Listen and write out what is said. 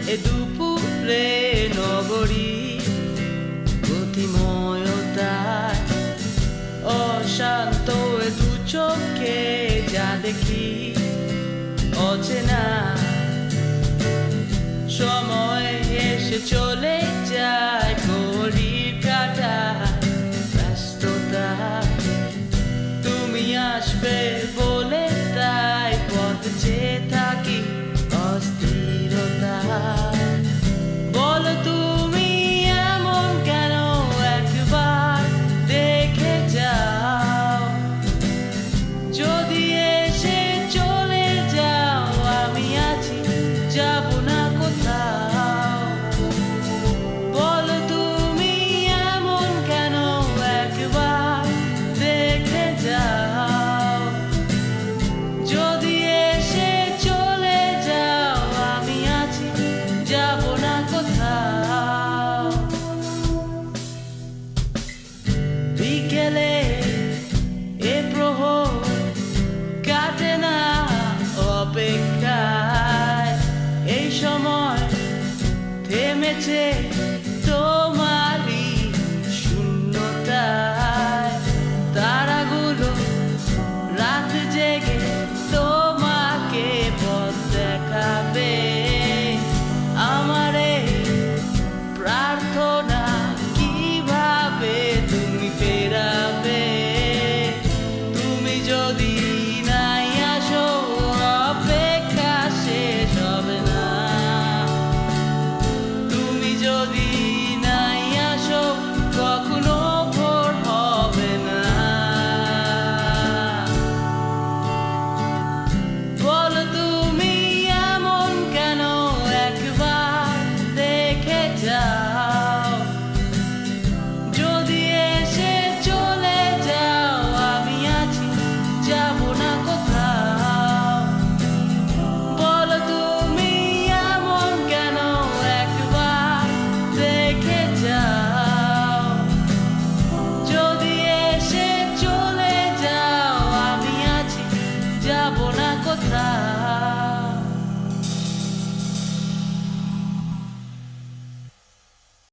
এ দুপুরে নগরী গতিময়তায় অশান্ত এ দু চোখে যা দেখি অচেনা সময় এসে চলে যায় ঘড়ির কাঁটা ব্যস্ততা তুমি আসবে বলে তাই পথ চেয়ে থাকি অস্থিরতা বলো তুমি এমন কেন একবার দেখে যাও যদি এসে চলে যাও আমি আছি যাব না কোথাও বলো তুমি এমন কেন একবার দেখে যাও যদি এসে চলে যাও আমি আছি যাব না কোথাও বিকেলে এ প্রহর কাটে না অপেক্ষায় এই সময় থেমেছে